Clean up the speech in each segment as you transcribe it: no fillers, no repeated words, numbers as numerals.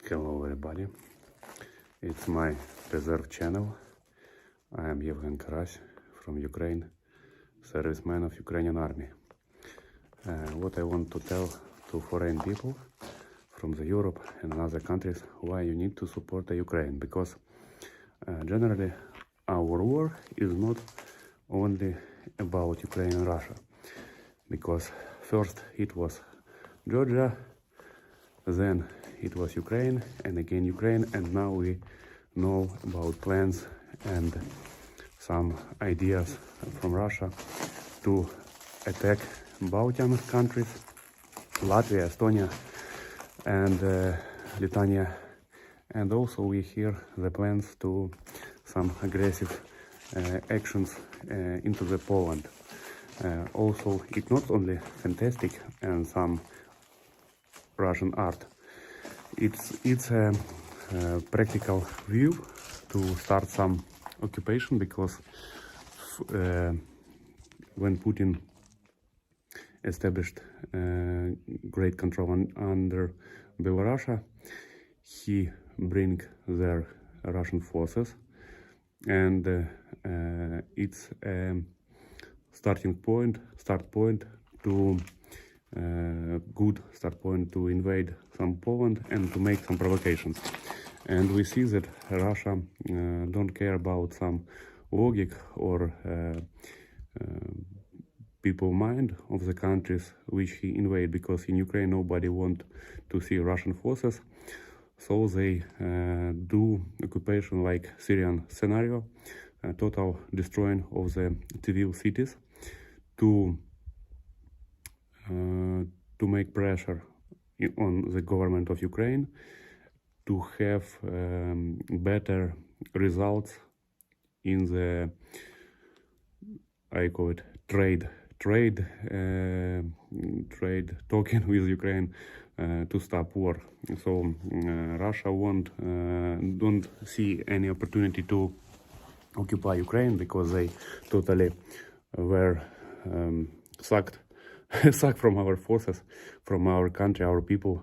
Hello everybody, it's my reserve channel. I am Yevgen Karas from Ukraine, serviceman of Ukrainian army. What I want to tell to foreign people from the Europe and other countries, why you need to support the Ukraine, because generally our war is not only about Ukraine and Russia, because first it was Georgia, then it was Ukraine, and again Ukraine, and now we know about plans and some ideas from Russia to attack Balkan countries, Latvia, Estonia, and Lithuania, and also we hear the plans to some aggressive actions into the Poland. Also, it's not only fantastic and some Russian art. It's a practical view to start some occupation, because when Putin established great control under Belarus, he bring their Russian forces, and it's a start point to good start point to invade some Poland and to make some provocations. And we see that Russia don't care about some logic or people mind of the countries which he invade, because in Ukraine nobody want to see Russian forces, so they do occupation like Syrian scenario, total destroying of the civil cities to make pressure on the government of Ukraine to have better results in the, I call it trade talking with Ukraine to stop war. So Russia don't see any opportunity to occupy Ukraine, because they totally were sucked from our forces, from our country, our people,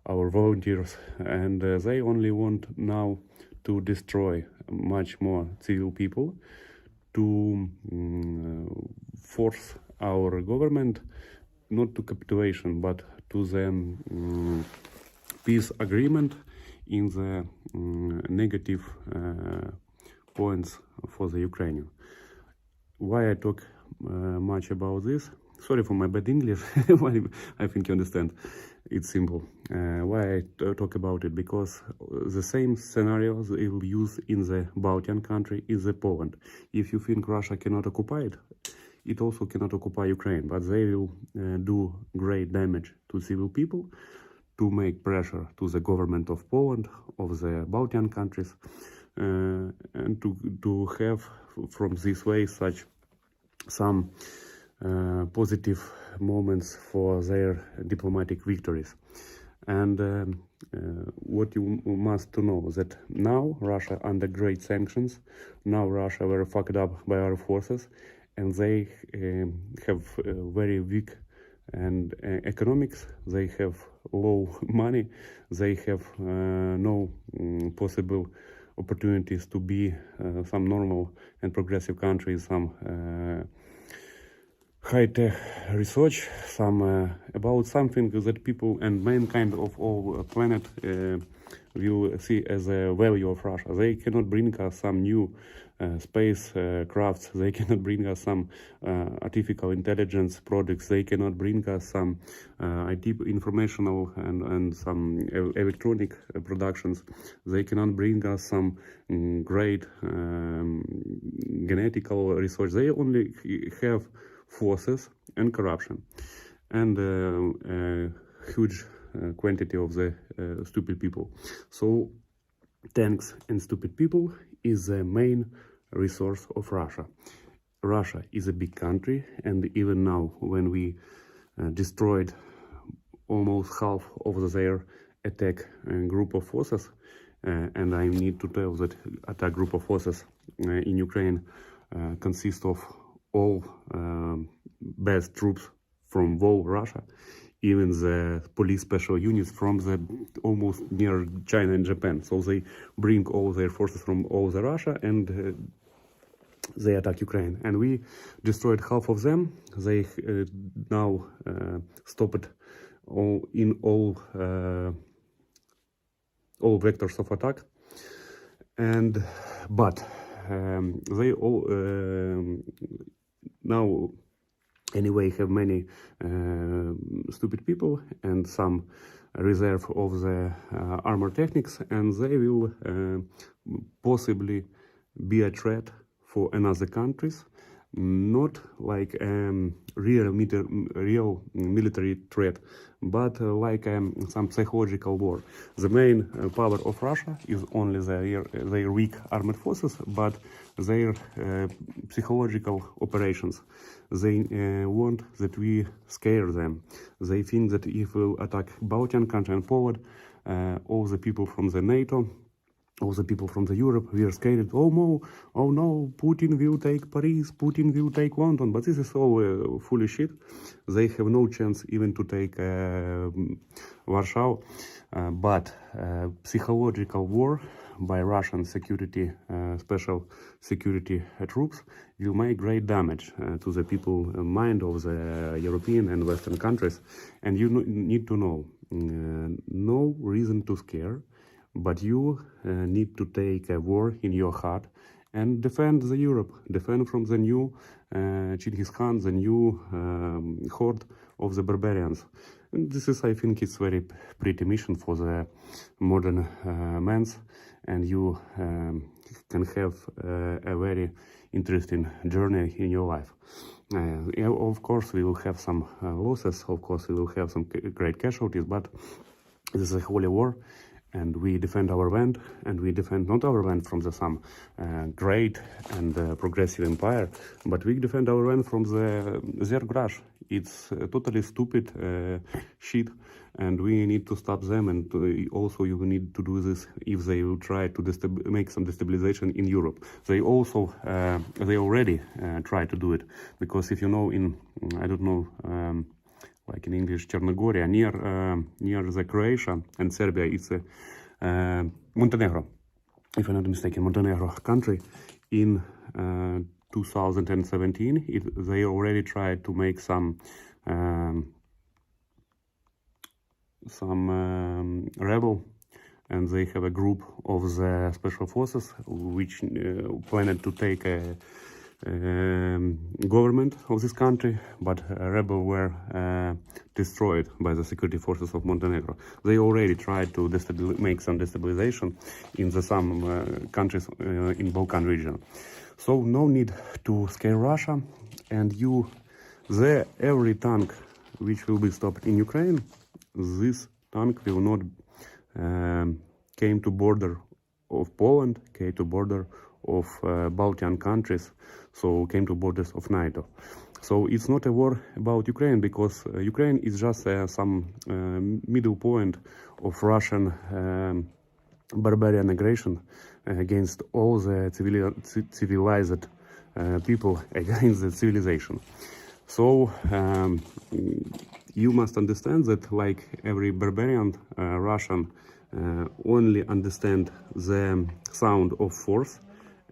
our volunteers, and they only want now to destroy much more civil people, to force our government not to capitulation but to the peace agreement in the negative points for the Ukrainian. Why I talk much about this? Sorry for my bad English, I think you understand. It's simple. Why I talk about it? Because the same scenarios they will use in the Balkan country is the Poland. If you think Russia cannot occupy it, it also cannot occupy Ukraine, but they will do great damage to civil people to make pressure to the government of Poland, of the Balkan countries, and to have from this way such some positive moments for their diplomatic victories. And what you must to know, that now Russia under great sanctions, now Russia very fucked up by our forces, and they have very weak and economics, they have low money, they have no possible opportunities to be some normal and progressive countries, some high-tech research, some about something that people and mankind of all planet will see as a value of Russia. They cannot bring us some new space crafts, they cannot bring us some artificial intelligence products, they cannot bring us some IT informational and some electronic productions, they cannot bring us some great genetical research. They only have forces and corruption and huge quantity of the stupid people. So tanks and stupid people is the main resource of Russia. Russia is a big country, and even now when we destroyed almost half of their attack group of forces, and I need to tell that attack group of forces in Ukraine consists of all best troops from whole Russia. even the police special units from the almost near China and Japan. So they bring all their forces from all the Russia and they attack Ukraine. And we destroyed half of them. They now stopped all vectors of attack. And but they all now anyway have many stupid people and some reserve of the armor techniques, and they will possibly be a threat for another countries, not like real military threat, but like some psychological war. The main power of Russia is only their weak armed forces, but their psychological operations. They want that we scare them. They think that if we attack Balkan country and Poland, all the people from the NATO, all the people from the Europe, we are scared. Oh no, Putin will take Paris, Putin will take London. But this is all foolish shit. They have no chance even to take Warsaw. But psychological war by Russian security, special security troops will make great damage to the people mind of the European and Western countries. And you need to know, no reason to scare, but you need to take a war in your heart and defend the Europe, defend from the new Genghis Khan, the new horde of the barbarians. And this is, I think, it's very pretty mission for the modern men, and you can have a very interesting journey in your life. Of course, we will have some losses, of course, we will have some great casualties, but this is a holy war. And we defend our land, and we defend not our land from the some great and progressive empire, but we defend our land from the Zergrash. It's totally stupid shit, and we need to stop them. And also, you need to do this if they will try to make some destabilization in Europe. They also they already try to do it, because if you know, in I don't know. Like in English, Chernogoria, near the Croatia and Serbia, it's Montenegro, if I'm not mistaken, Montenegro country. In 2017, they already tried to make some rebel, and they have a group of the special forces which planned to take a government of this country, but rebels were destroyed by the security forces of Montenegro. They already tried to make some destabilization in some countries in Balkan region. So no need to scare Russia, and every tank which will be stopped in Ukraine, this tank will not came to border of Poland, came to border of Balkan countries, so came to borders of NATO. So it's not a war about Ukraine, because Ukraine is just some middle point of Russian barbarian aggression against all the civilized people, against the civilization. So you must understand that, like every barbarian, Russian only understand the sound of force,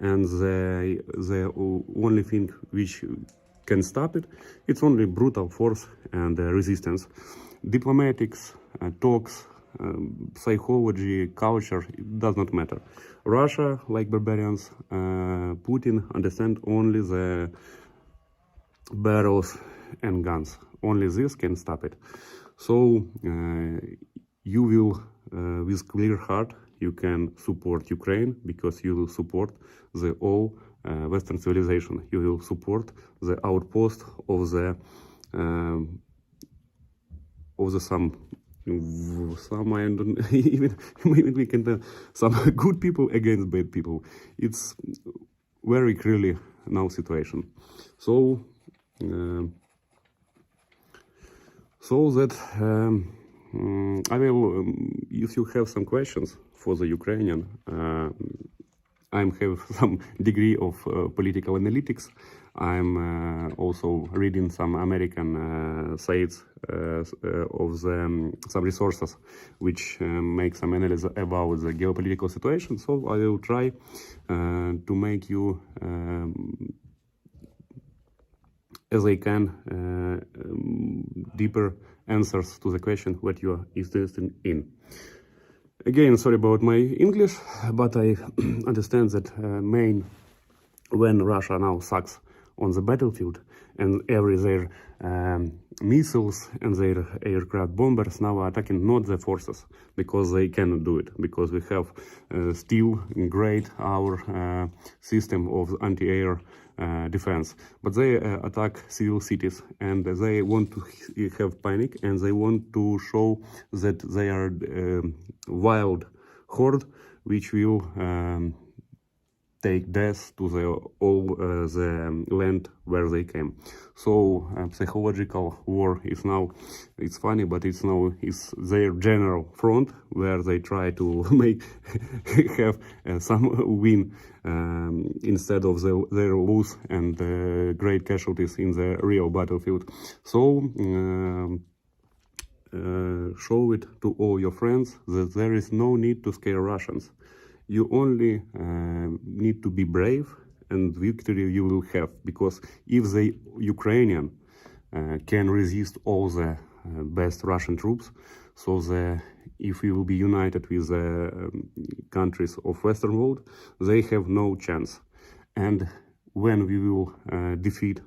and the only thing which can stop it, it's only brutal force and resistance. Diplomatics, talks, psychology, culture, it does not matter. Russia, like barbarians, Putin understand only the barrels and guns. Only this can stop it. So you will, with clear heart, you can support Ukraine, because you will support the all Western civilization. You will support the outpost of the some I don't even maybe we can tell some good people against bad people. It's very clearly now situation. So that I will, if you have some questions for the Ukrainian, I have some degree of political analytics. I'm also reading some American sites of the some resources which make some analysis about the geopolitical situation. So I will try to make you as I can deeper answers to the question what you are interested in. Again, sorry about my English, but I understand that when Russia now sucks on the battlefield and their missiles and their aircraft bombers now are attacking not the forces because they cannot do it, because we have still great our system of anti-air defense, but they attack civil cities and they want to have panic and they want to show that they are wild horde which will take death to all the land where they came. So psychological war is now, it's funny, but it's their general front where they try to make have some win instead of their lose and great casualties in the real battlefield. So show it to all your friends that there is no need to scare Russians. You only need to be brave, and victory you will have. Because if the Ukrainian can resist all the best Russian troops, so if we will be united with the countries of Western world, they have no chance. And when we will defeat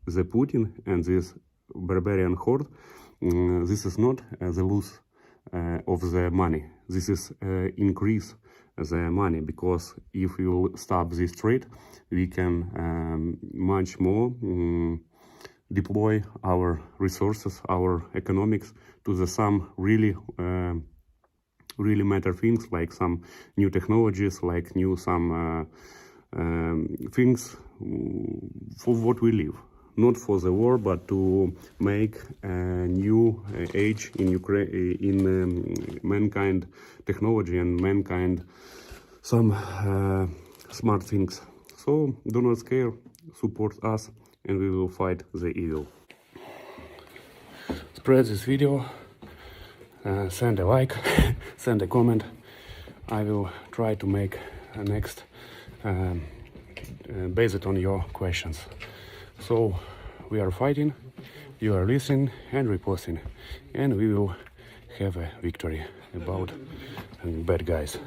the Putin and this barbarian horde, this is not the loss of the money. This is increase the money, because if we will stop this trade, we can much more deploy our resources, our economics to the some really matter things, like some new technologies, like new some things for what we live. Not for the war, but to make a new age in Ukraine, in mankind technology and mankind some smart things. So do not scare, support us, and we will fight the evil. Spread this video, send a like, send a comment. I will try to make a next based on your questions. So we are fighting, you are listening and reposting, and we will have a victory about bad guys.